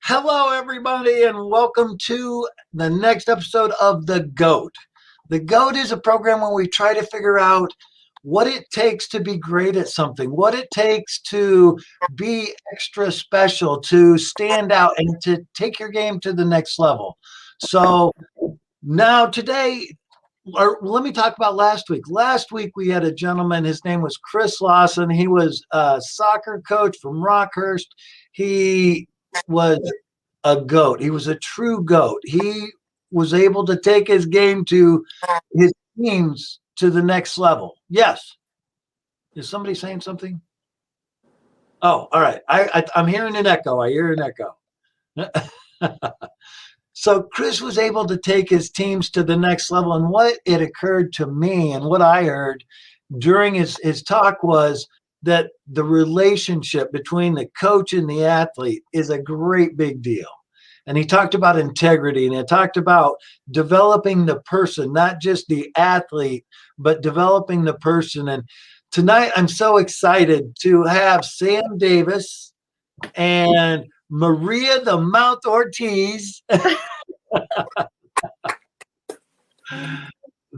Hello, everybody, and welcome to the next episode of The GOAT. The GOAT is a program where we try to figure out what it takes to be great at something, what it takes to be extra special, to stand out, and to take your game to the next level. So now, today, or let me talk about last week. Last week, we had a gentleman. His name was Chris Lawson. He was a soccer coach from Rockhurst. He was a goat. He was a true goat. He was able to take his game to his teams to the next level. Yes. Is somebody saying something? Oh, all right. I'm hearing an echo. I hear an echo. So Chris was able to take his teams to the next level. And what it occurred to me and what I heard during his talk was that the relationship between the coach and the athlete is a great big deal. And he talked about integrity, and he talked about developing the person, not just the athlete, but developing the person. And tonight I'm so excited to have Sam Davis and Maria the Mount Ortiz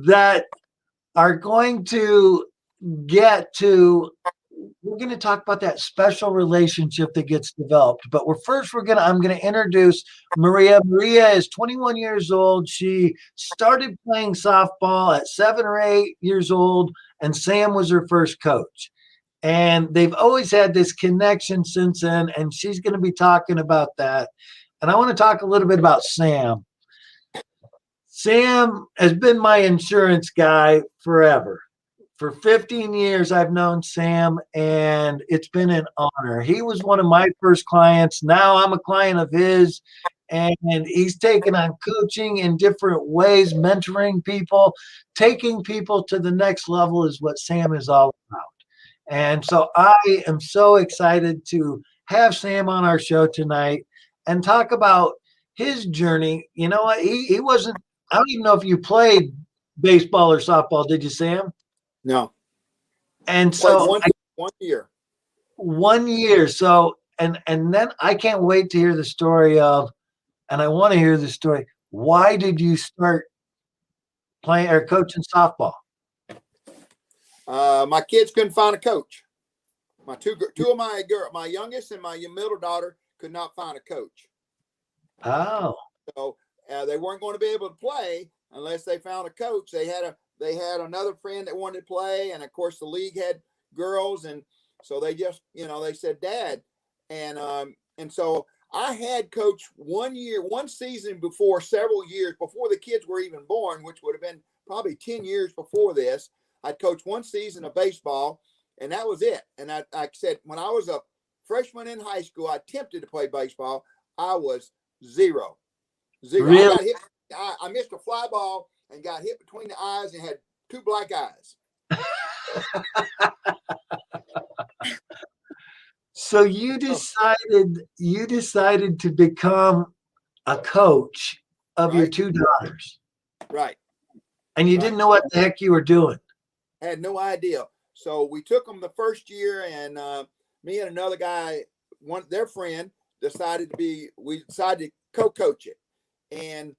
that are going to get to, we're going to talk about that special relationship that gets developed. But I'm going to introduce Maria. Maria is 21 years old. She started playing softball at 7 or 8 years old, and Sam was her first coach. And they've always had this connection since then, and she's going to be talking about that. And I want to talk a little bit about Sam. Sam has been my insurance guy forever. For 15 years, I've known Sam, and it's been an honor. He was one of my first clients. Now I'm a client of his, and he's taken on coaching in different ways, mentoring people, taking people to the next level is what Sam is all about. And so I am so excited to have Sam on our show tonight and talk about his journey. You know what? He wasn't, I don't even know if you played baseball or softball, did you, Sam? No. And Played so one year. 1 year. So and then I can't wait to hear the story of, and I want to hear the story. Why did you start playing or coaching softball? My kids couldn't find a coach. My two of my youngest and my middle daughter could not find a coach. Oh, So they weren't going to be able to play unless they found a coach. They had another friend that wanted to play, and of course the league had girls, and so they just they said Dad, and so I had coached 1 season before, several years before the kids were even born, which would have been probably 10 years before this. I'd coached 1 season of baseball, and that was it. And I said, when I was a freshman in high school, I attempted to play baseball. I was zero. really? I got hit. I missed a fly ball and got hit between the eyes and had two black eyes. So you decided to become a coach of your Right. two daughters, Right. and you didn't know what the heck you were doing. I had no idea. So we took them the first year, and me and another guy, their friend, we decided to co-coach it. And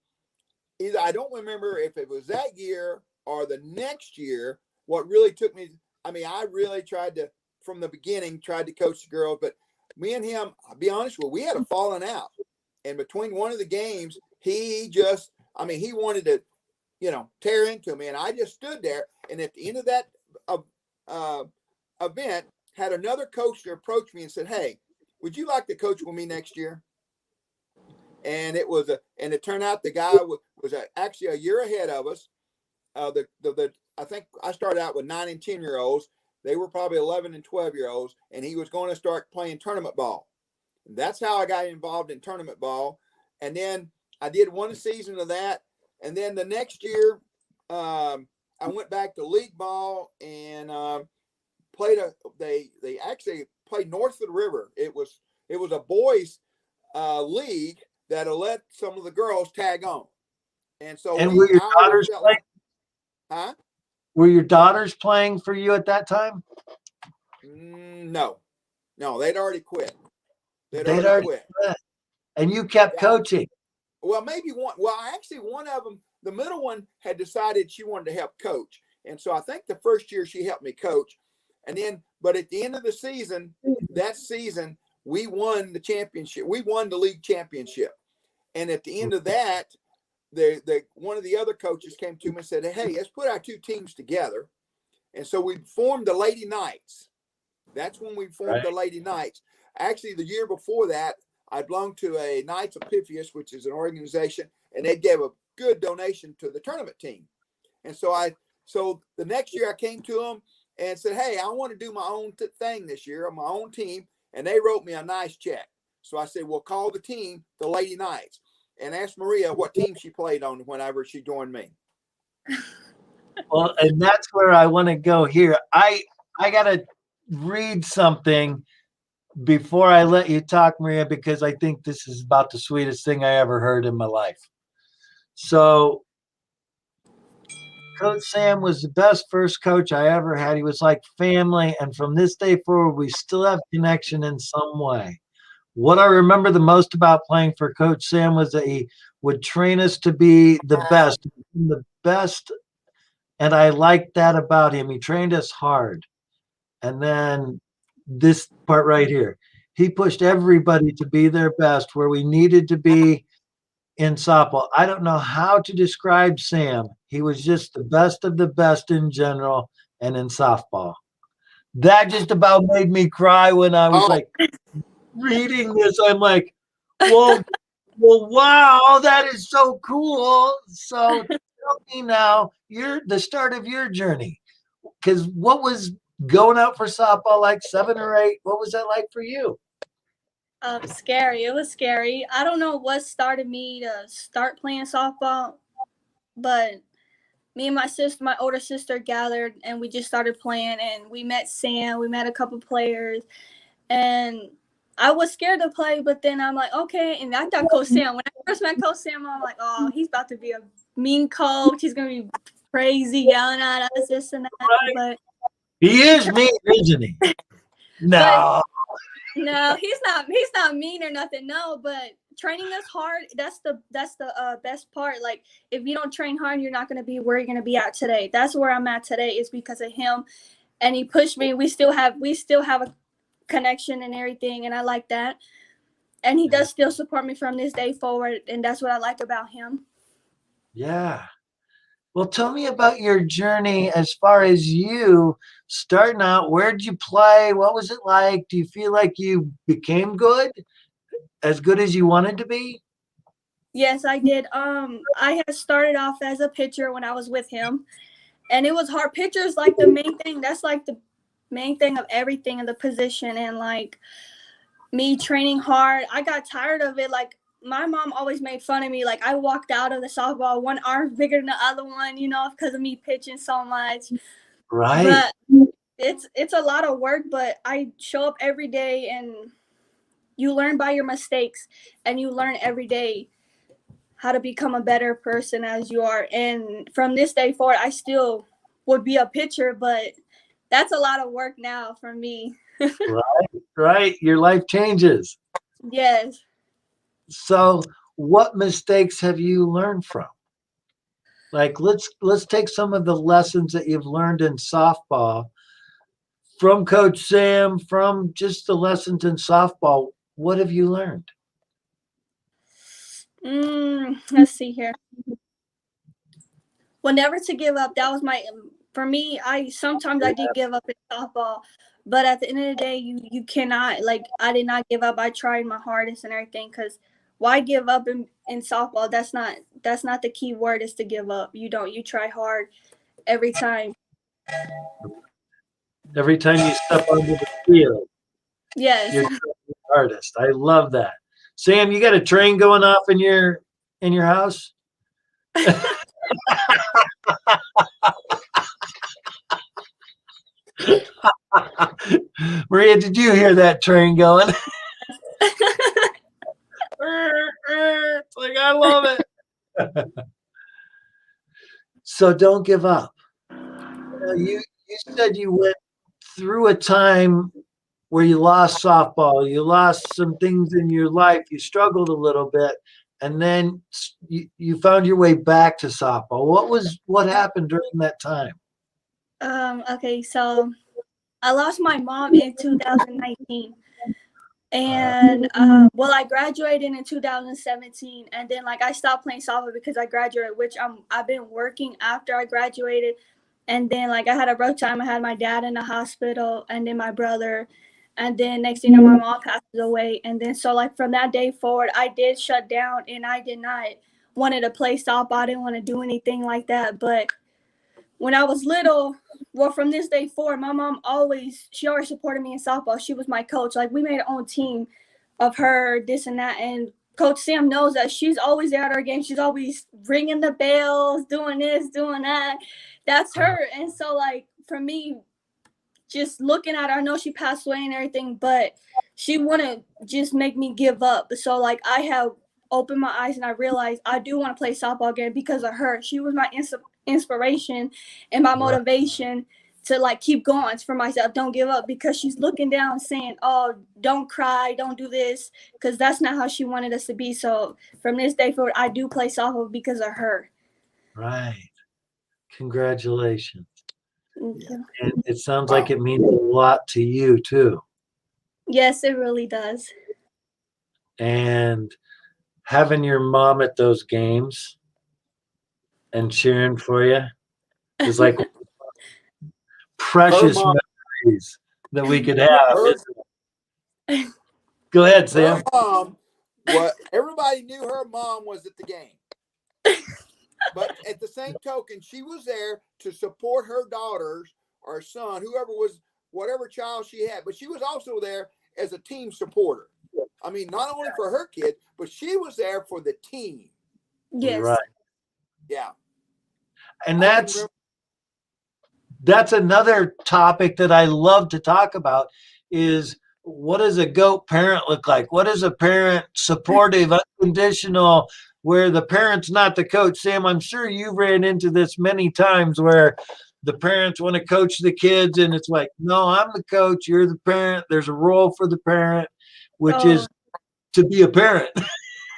either, I don't remember if it was that year or the next year, what really took me, I really tried to, from the beginning, tried to coach the girls, but me and him, I'll be honest with you, we had a falling out. And between one of the games, he wanted to, tear into me. And I just stood there. And at the end of that event, had another coach to approach me and said, "Hey, would you like to coach with me next year?" And it turned out the guy was actually a year ahead of us. I think I started out with 9 and 10-year-olds. They were probably 11 and 12-year-olds, and he was going to start playing tournament ball. And that's how I got involved in tournament ball. And then I did 1 season of that. And then the next year, I went back to league ball and they actually played north of the river. It was a boys league that'll let some of the girls tag on. And so Were your daughters playing? Huh? Were your daughters playing for you at that time? No, they'd already quit. They'd already quit. and you kept coaching. Well, maybe one. Well, actually, one of them, the middle one, had decided she wanted to help coach, and so I think the first year she helped me coach, and then, but at the end of the season, that season we won the championship. We won the league championship, and at the end of that, the one of the other coaches came to me and said, "Hey, let's put our two teams together," and so we formed the Lady Knights. That's when we formed the Lady Knights. Actually, the year before that, I belonged to a Knights of Pythias, which is an organization, and they gave a good donation to the tournament team. And so the next year I came to them and said, "Hey, I want to do my own thing this year on my own team." And they wrote me a nice check. So I said, "Well, call the team the Lady Knights," and asked Maria what team she played on whenever she joined me. Well, and that's where I want to go here. I got to read something before I let you talk, Maria, because I think this is about the sweetest thing I ever heard in my life. So Coach Sam was the best first coach I ever had. He was like family. And from this day forward, we still have connection in some way. What I remember the most about playing for Coach Sam was that he would train us to be the best, And I liked that about him. He trained us hard. And then this part right here, he pushed everybody to be their best where we needed to be in softball. I don't know how to describe Sam. He was just the best of the best in general and in softball. That just about made me cry when I was like reading this. I'm like, well, wow, that is so cool. So tell me now, the start of your journey. Because what was going out for softball like 7 or 8? What was that like for you? Scary. It was scary. I don't know what started me to start playing softball, but me and my sister, my older sister, gathered and we just started playing. And we met Sam. We met a couple players, and I was scared to play. But then I'm like, okay. And I thought Coach Sam. When I first met Coach Sam, I'm like, oh, he's about to be a mean coach. He's gonna be crazy, yelling at us, this and that. Right. But he is mean, isn't he? No. No, he's not. He's not mean or nothing. No, but training us hard. That's the best part. Like if you don't train hard, you're not gonna be where you're gonna be at today. That's where I'm at today. Is because of him, and he pushed me. We still have a connection and everything, and I like that. And he does still support me from this day forward, and that's what I like about him. Yeah. Well, tell me about your journey as far as you starting out. Where did you play? What was it like? Do you feel like you became good, as good as you wanted to be? Yes, I did. I had started off as a pitcher when I was with him, and it was hard. Pitchers like the main thing. That's like the main thing of everything in the position, and like me training hard, I got tired of it. Like my mom always made fun of me. Like I walked out of the softball one arm bigger than the other one, because of me pitching so much. Right. But it's a lot of work, but I show up every day, and you learn by your mistakes, and you learn every day how to become a better person as you are. And from this day forward, I still would be a pitcher, but that's a lot of work now for me. Right. Your life changes. Yes. So, what mistakes have you learned from? Like, let's take some of the lessons that you've learned in softball from Coach Sam, from just the lessons in softball. What have you learned? Let's see here. Well, never to give up. That was for me. I did give up in softball, but at the end of the day, you cannot. Like I did not give up. I tried my hardest and everything. Because why give up in softball? That's not the key word. Is to give up. You don't. You try hard every time. Every time you step onto the field, Yes. you're the hardest. I love that. Sam, you got a train going off in your house? Maria, did you hear that train going? It's like, I love it. So don't give up. You said you went through a time where you lost softball, you lost some things in your life, you struggled a little bit, and then you found your way back to softball. What happened during that time? Okay, so I lost my mom in 2019. And well, I graduated in 2017, and then like I stopped playing softball because I graduated, which I've been working after I graduated, and then like I had a rough time. I had my dad in the hospital, and then my brother, and then next thing you know, my mom passes away, and then so like from that day forward, I did shut down, and I did not wanted to play softball. I didn't want to do anything like that, but when I was little, well, from this day forward, my mom she always supported me in softball. She was my coach. Like we made our own team of her, this and that. And Coach Sam knows that she's always there at our game. She's always ringing the bells, doing this, doing that. That's her. And so like for me, just looking at her, I know she passed away and everything, but she wouldn't just make me give up. So like I have opened my eyes and I realized I do want to play softball again because of her. She was my inspiration and my motivation to like keep going for myself. Don't give up, because she's looking down saying, oh, don't cry, don't do this, because that's not how she wanted us to be. So from this day forward, I do play softball because of her. Right. Congratulations. Yeah. And it sounds like it means a lot to you too. Yes, it really does. And having your mom at those games and cheering for you is like precious memories that we could have. Go ahead, Sam. Her mom, everybody knew her mom was at the game. But at the same token, she was there to support her daughters or son, whoever was, whatever child she had. But she was also there as a team supporter. I mean, not only for her kid, but she was there for the team. Yes. Right. Yeah. And that's another topic that I love to talk about is, what does a GOAT parent look like? What is a parent supportive, unconditional, where the parent's not the coach? Sam, I'm sure you've ran into this many times where the parents want to coach the kids and it's like, no, I'm the coach, you're the parent. There's a role for the parent, which is to be a parent.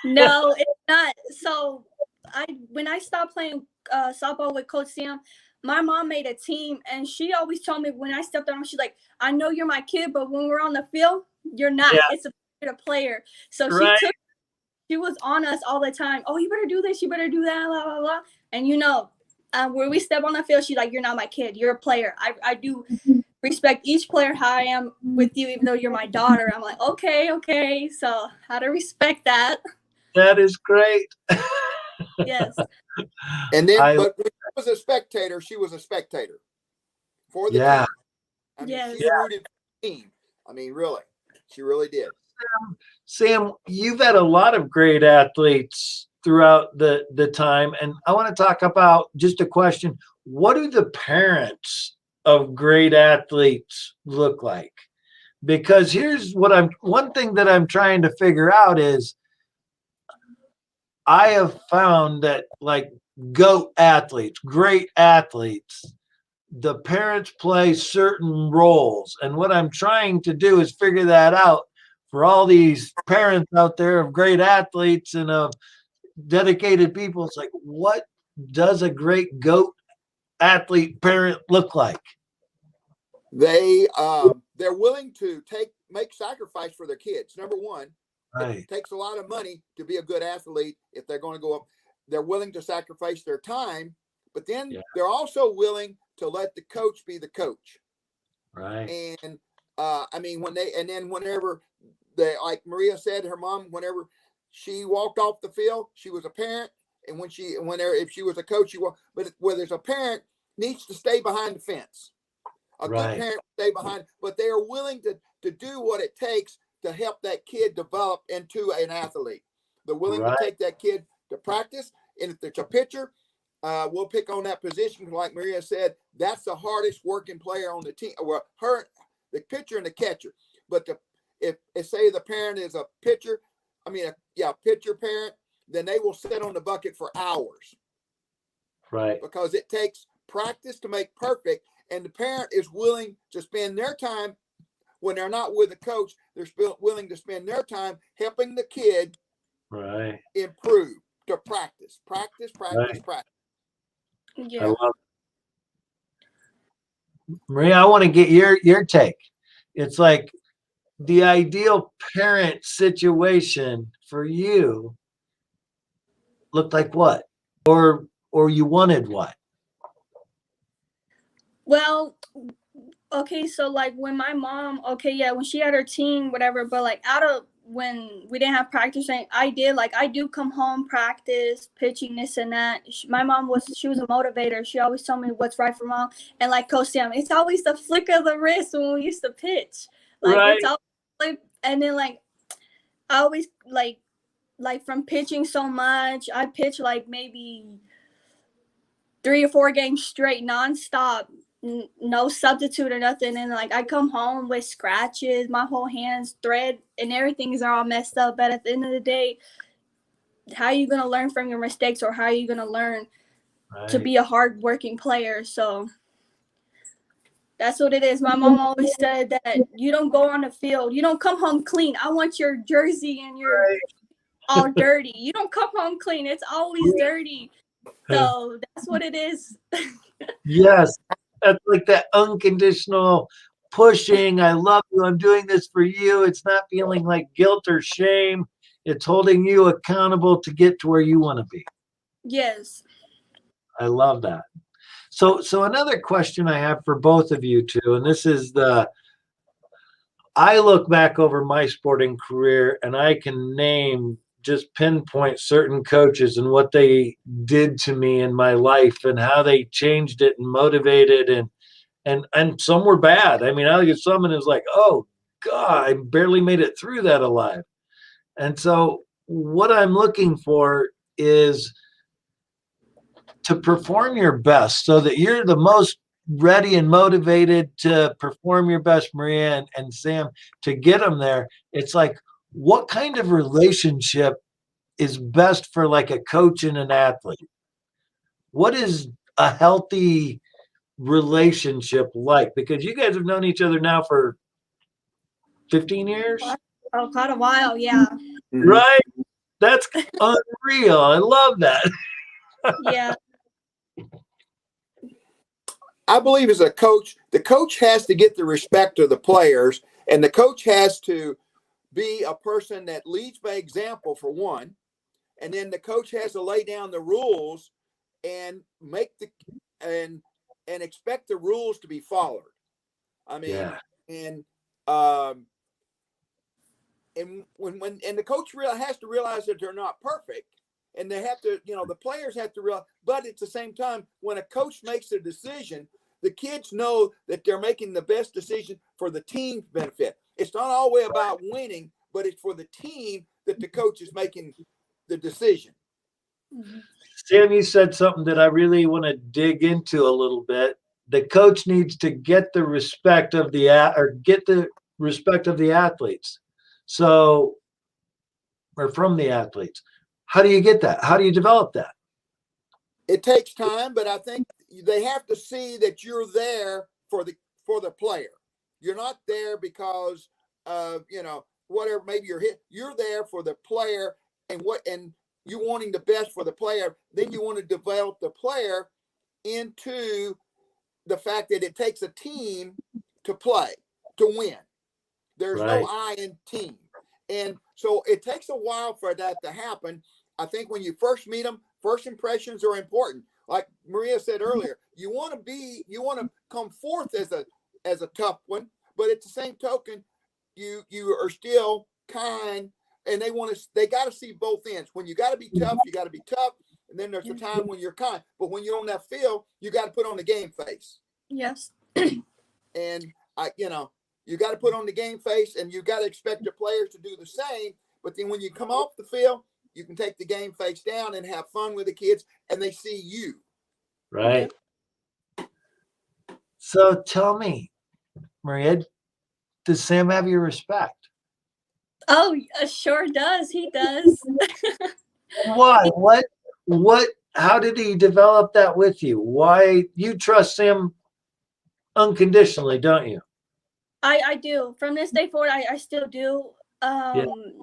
No, it's not. So when I stopped playing softball with Coach Sam, my mom made a team, and she always told me when I stepped on, she's like, I know you're my kid, but when we're on the field, you're not. Yeah. It's a player. So she was on us all the time. Oh, you better do this, you better do that, blah, blah, blah. And where we step on the field, she's like, you're not my kid, you're a player. I do respect each player how I am with you, even though you're my daughter. I'm like, okay. So how to respect that. That is great. Yes. And then, but when she was a spectator, she was a spectator for the team. I mean, she rooted for the team. I mean, really, she really did. Sam, you've had a lot of great athletes throughout the time, and I want to talk about just a question. What do the parents of great athletes look like? Because here's one thing that I'm trying to figure out is, I have found that like GOAT athletes, great athletes, the parents play certain roles. And what I'm trying to do is figure that out for all these parents out there of great athletes and of dedicated people. It's like, what does a great GOAT athlete parent look like? They're willing to make sacrifice for their kids. Number one, it takes a lot of money to be a good athlete. If they're going to go up, they're willing to sacrifice their time, but then they're also willing to let the coach be the coach. Right. And I mean, whenever like Maria said, her mom, whenever she walked off the field, she was a parent. And if she was a coach, but whether it's a parent, needs to stay behind the fence. A good parent stay behind, but they are willing to do what it takes to help that kid develop into an athlete. They're willing to take that kid to practice. And if there's a pitcher, we'll pick on that position. Like Maria said, that's the hardest working player on the team. Well, the pitcher and the catcher. But if say the parent is a pitcher, pitcher parent, then they will sit on the bucket for hours. Right. Because it takes practice to make perfect. And the parent is willing to spend their time when they're not with a coach, they're willing to spend their time helping the kid improve, to practice. I love it. Maria, I want to get your take. It's like the ideal parent situation for you looked like what? Or you wanted what? Well, okay, so like when my mom, when she had her team, whatever, but like when we didn't have practice, I do come home, practice, pitching, this and that. My mom she was a motivator. She always told me what's right from wrong. And like Coach Sam, it's always the flick of the wrist when we used to pitch. Like it's always like, and then like I always like from pitching so much, I pitch like maybe 3 or 4 games straight, nonstop. No substitute or nothing, and like I come home with scratches, my whole hands, thread, and everything's all messed up. But at the end of the day, how are you gonna learn from your mistakes, or how are you gonna learn to be a hard-working player? So that's what it is. My mom always said that you don't go on the field, you don't come home clean. I want your jersey and your all dirty. You don't come home clean. It's always dirty. So that's what it is. Yes. That's like that unconditional pushing. I love you. I'm doing this for you. It's not feeling like guilt or shame. It's holding you accountable to get to where you want to be. Yes. I love that. So another question I have for both of you too, and this is I look back over my sporting career and I can just pinpoint certain coaches and what they did to me in my life and how they changed it and motivated, and some were bad. I mean, I look at some and it's like, oh God, I barely made it through that alive. And so what I'm looking for is to perform your best so that you're the most ready and motivated to perform your best, Maria and Sam, to get them there. It's like, what kind of relationship is best for like a coach and an athlete? What is a healthy relationship like? Because you guys have known each other now for 15 years. Oh, quite a while, yeah. Right? That's unreal. I love that. Yeah. I believe as a coach, the coach has to get the respect of the players, and the coach has to be a person that leads by example, for one, and then the coach has to lay down the rules and and expect the rules to be followed. I mean, and when the coach has to realize that they're not perfect, and they have to, the players have to realize. But at the same time, when a coach makes a decision, the kids know that they're making the best decision for the team's benefit. It's not always about winning, but it's for the team that the coach is making the decision. Sam, you said something that I really want to dig into a little bit. The coach needs to get the respect of the athletes. So, or from the athletes. How do you get that? How do you develop that? It takes time, but I think they have to see that you're there for the player. You're not there because of, whatever, maybe you're hit. You're there for the player, and you wanting the best for the player. Then you want to develop the player into the fact that it takes a team to play, to win. There's no I in team. And so it takes a while for that to happen. I think when you first meet them, first impressions are important. Like Maria said earlier, you want to come forth as a tough one, but at the same token, you are still kind, and they got to see both ends. When you got to be tough, you got to be tough, and then there's a time when you're kind. But when you're on that field, you got to put on the game face. Yes. And you got to put on the game face, and you got to expect your players to do the same. But then when you come off the field, you can take the game face down and have fun with the kids, and they see you. Right. So tell me, Maria, does Sam have your respect? Oh, sure does. He does. Why? What? How did he develop that with you? Why? You trust Sam unconditionally, don't you? I do. From this day forward, I still do.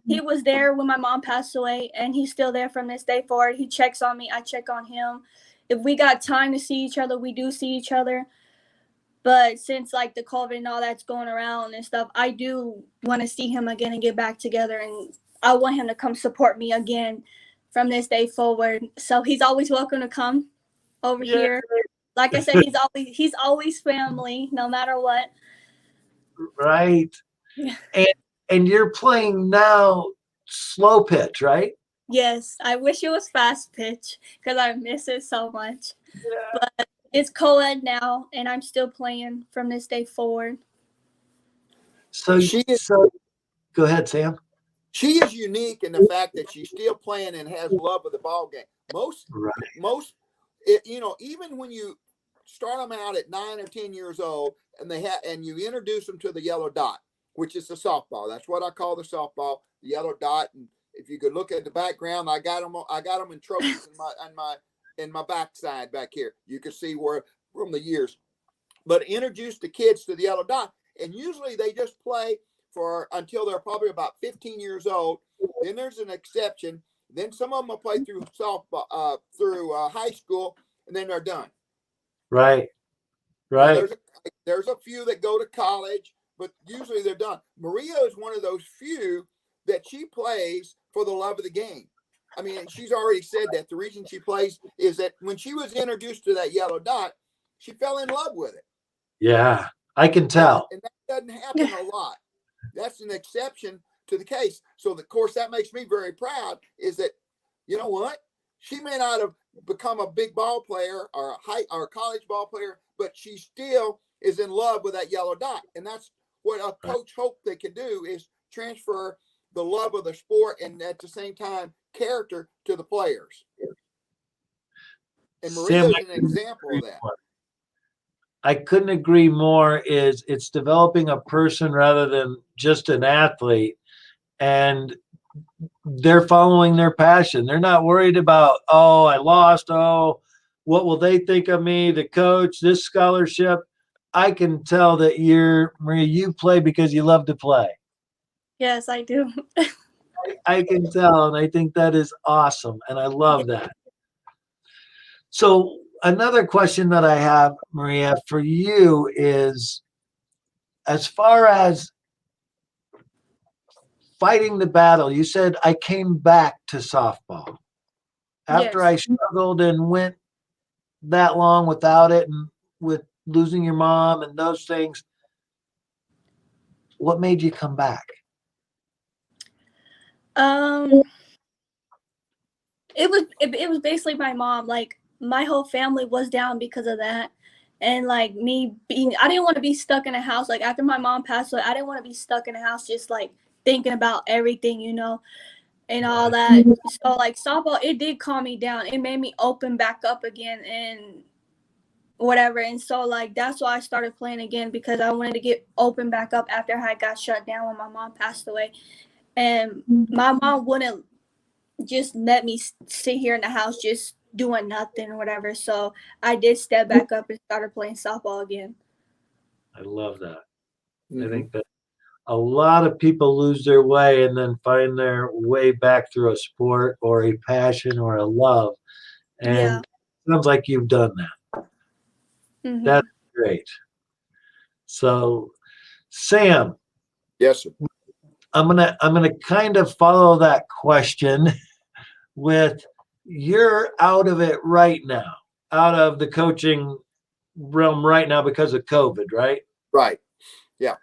He was there when my mom passed away, and he's still there from this day forward. He checks on me, I check on him. If we got time to see each other, we do see each other. But since like the COVID and all that's going around and stuff, I do want to see him again and get back together, and I want him to come support me again from this day forward. So he's always welcome to come over here. Like I said, he's always family, no matter what. Right. Yeah. And you're playing now slow pitch, right? Yes, I wish it was fast pitch because I miss it so much. Yeah. But it's co-ed now, and I'm still playing from this day forward. So go ahead, Sam. She is unique in the fact that she's still playing and has love of the ball game. Most, even when you start them out at 9 or 10 years old, and you introduce them to the yellow dot, which is the softball. That's what I call the softball, the yellow dot. And if you could look at the background, I got them in trophies in my backside back here. You can see where from the years. But introduce the kids to the yellow dot, and usually they just play for until they're probably about 15 years old. Then there's an exception. Then some of them will play through softball, through high school, and then they're done. Right. There's a few that go to college, but usually they're done. Maria is one of those few that she plays for the love of the game. I mean, she's already said that the reason she plays is that when she was introduced to that yellow dot, she fell in love with it. Yeah, I can tell. And that doesn't happen a lot. That's an exception to the case. So, of course, that makes me very proud is that, you know what? She may not have become a big ball player or a college ball player, but she still is in love with that yellow dot. And that's what a coach hopes they can do is transfer the love of the sport and at the same time character to the players. And Maria is an example of that. I couldn't agree more. It's developing a person rather than just an athlete, and they're following their passion. They're not worried about, oh, I lost. Oh, what will they think of me? The coach, this scholarship. I can tell that Maria, you play because you love to play. Yes, I do. I can tell, and I think that is awesome, and I love that. So another question that I have, Maria, for you is, as far as fighting the battle, you said I came back to softball after I struggled and went that long without it, and with losing your mom and those things. What made you come back? It was basically my mom. Like, my whole family was down because of that. And like me being, I didn't want to be stuck in a house. Like, after my mom passed away, I didn't want to be stuck in a house just like thinking about everything, and all that. So like softball, it did calm me down. It made me open back up again and whatever. And so like that's why I started playing again, because I wanted to get open back up after I got shut down when my mom passed away. And my mom wouldn't just let me sit here in the house just doing nothing or whatever. So I did step back up and started playing softball again. I love that. I think that a lot of people lose their way and then find their way back through a sport or a passion or a love. And it sounds like you've done that. Mm-hmm. That's great. So, Sam. Yes, sir. I'm gonna kind of follow that question with, you're out of it right now, out of the coaching realm right now because of COVID, right? Right. Yeah.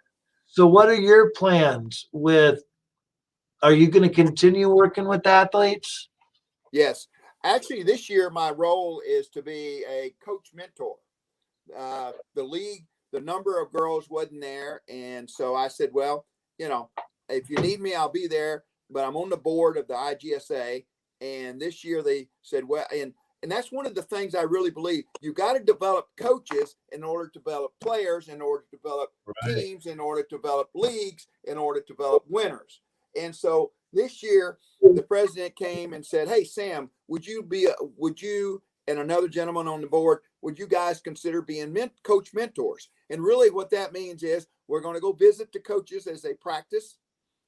So what are your plans are you going to continue working with athletes? Yes. Actually, this year, my role is to be a coach mentor. The league, the number of girls wasn't there. And so I said, well, if you need me, I'll be there. But I'm on the board of the IGSA. And this year they said, well, and that's one of the things I really believe. You got to develop coaches in order to develop players, in order to develop teams, in order to develop leagues, in order to develop winners. And so this year, the president came and said, hey, Sam, would you and another gentleman on the board, would you guys consider being coach mentors? And really what that means is We're going to go visit the coaches as they practice.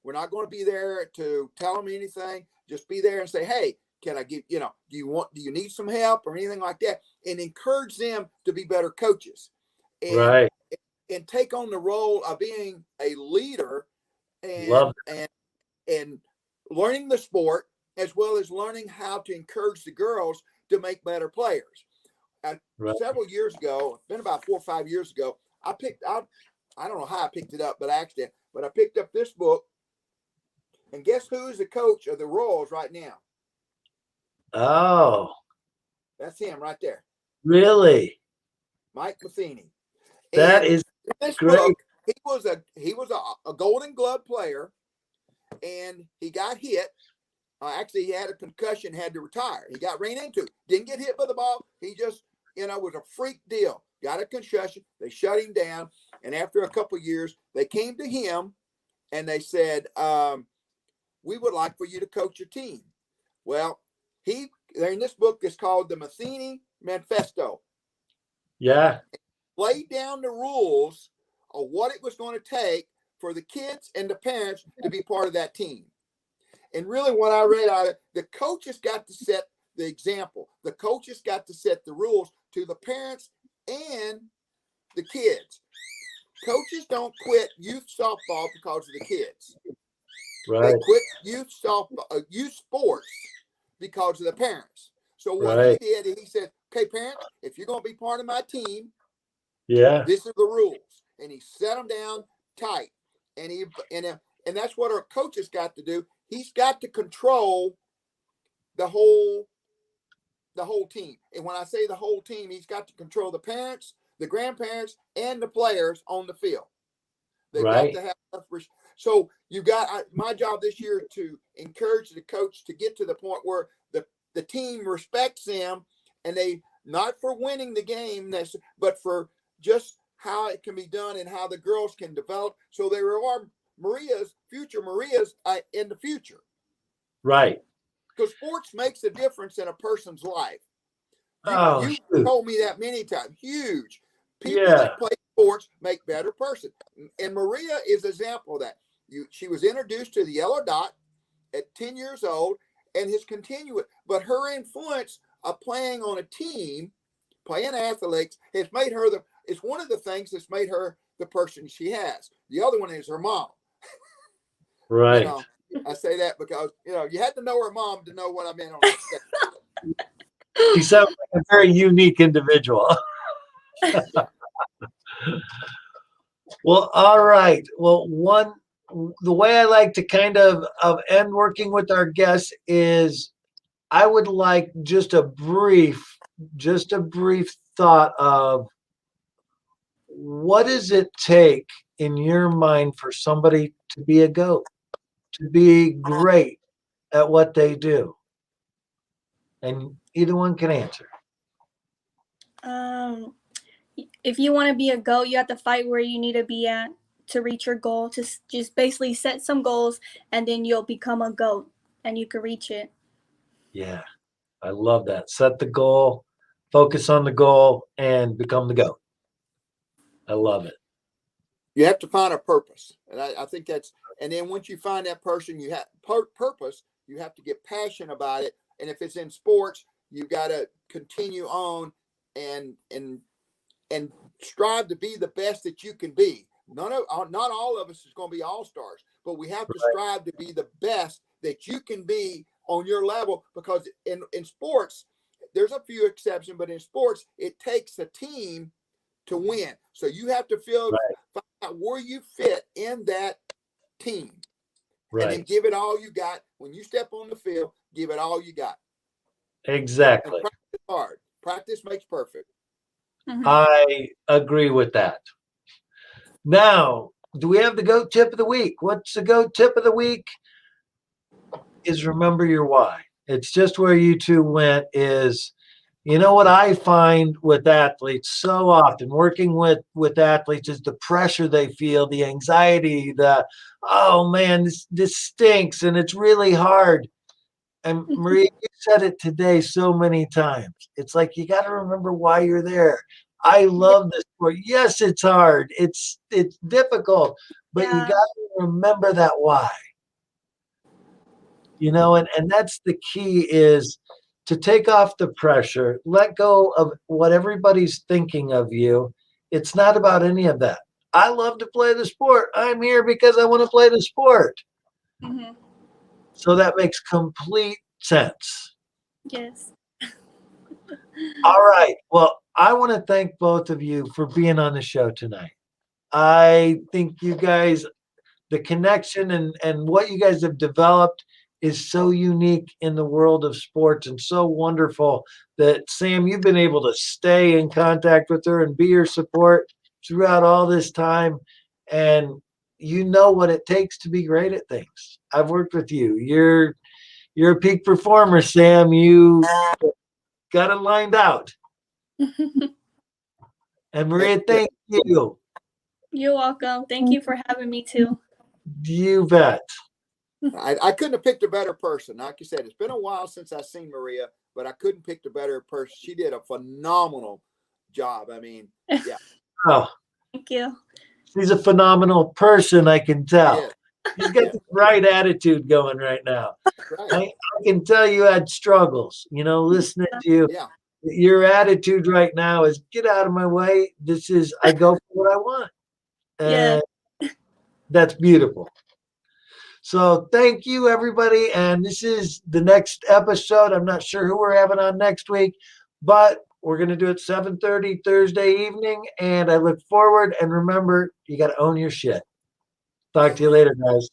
We're not going to be there to tell them anything. Just be there and say, hey, can I give, do you need some help or anything like that? And encourage them to be better coaches. And, and take on the role of being a leader and learning the sport, as well as learning how to encourage the girls to make better players. Several years ago, it's been about 4 or 5 years ago, I don't know how I picked it up, but I picked up this book. And guess who is the coach of the Royals right now? Oh. That's him right there. Really? Mike Matheny. That is this great. Book, he was a Golden Glove player, and he got hit. Actually, he had a concussion, had to retire. He ran into it. Didn't get hit by the ball. He just, was a freak deal. Got a concussion. They shut him down. And after a couple of years, they came to him and they said, we would like for you to coach your team. Well, in this book is called the Matheny Manifesto. Yeah. Laid down the rules of what it was going to take for the kids and the parents to be part of that team. And really what I read out of it, the coaches got to set the example. The coaches got to set the rules to the parents and the kids. Coaches don't quit youth softball because of the kids. Right. They quit youth sports because of the parents. So what he did, he said, okay, parents, if you're going to be part of my team, this is the rules. And he set them down tight. And that's what our coaches got to do. He's got to control the whole team. And when I say the whole team, he's got to control the parents, the grandparents, and the players on the field. They've got to have enough. So my job this year to encourage the coach to get to the point where the team respects them, and they, not for winning the game, but for just how it can be done and how the girls can develop. So they are future Marias in the future. Right. Because sports makes a difference in a person's life. You told me that many times. Huge. People that play sports make better person. And Maria is an example of that. She was introduced to the yellow dot at 10 years old and has continued. But her influence of playing on a team, playing athletics, has made her it's one of the things that's made her the person she has. The other one is her mom. Right. I say that because, you had to know her mom to know what I meant on that. She sounds like a very unique individual. Well, all right. Well, the way I like to kind of end working with our guests is I would like just a brief thought of what does it take in your mind for somebody to be a GOAT, to be great at what they do? And either one can answer. If you want to be a GOAT, you have to fight where you need to be at to reach your goal. To just basically set some goals, and then you'll become a GOAT, and you can reach it. Yeah, I love that. Set the goal, focus on the goal, and become the GOAT. I love it. You have to find a purpose, and I think that's. And then once you find that person, you have purpose. You have to get passionate about it. And if it's in sports, you got to continue on and strive to be the best that you can be. Not all of us is going to be all-stars, but we have to strive to be the best that you can be on your level, because in sports, there's a few exceptions, but in sports, it takes a team to win. So you have to find out where you fit in that team. And then give it all you got. When you step on the field, give it all you got. Exactly. And practice hard. Practice makes perfect. Mm-hmm. I agree with that. Now, do we have the GOAT tip of the week? What's the GOAT tip of the week? Is remember your why. It's just where you two went is, what I find with athletes so often, working with athletes, is the pressure they feel, the anxiety, oh man, this stinks and it's really hard. And Maria, you said it today so many times. It's like you got to remember why you're there. I love this sport. Yes, it's hard. It's difficult, but you Yeah. got to remember that why. And that's the key, is to take off the pressure, let go of what everybody's thinking of you. It's not about any of that. I love to play the sport. I'm here because I want to play the sport. Hmm. So that makes complete sense. Yes. All right. Well, I want to thank both of you for being on the show tonight. I think you guys, the connection and what you guys have developed is so unique in the world of sports, and so wonderful that, Sam, you've been able to stay in contact with her and be her support throughout all this time. And you know what it takes to be great at things. I've worked with you. You're a peak performer, Sam. You got it lined out. And Maria, thank you. You're welcome. Thank you for having me too. You bet. I couldn't have picked a better person. Like you said, it's been a while since I've seen Maria, but I couldn't pick a better person. She did a phenomenal job. I mean, yeah. Oh, Thank you. she's a phenomenal person, I can tell. Yeah. She's got the right attitude going right now. Right. I can tell you had struggles, listening to you. Yeah. Your attitude right now is, get out of my way. I go for what I want. Yeah. And that's beautiful. So thank you, everybody. And this is the next episode. I'm not sure who we're having on next week, but we're going to do it 7:30 Thursday evening. And I look forward. And remember, you got to own your shit. Talk to you later, guys.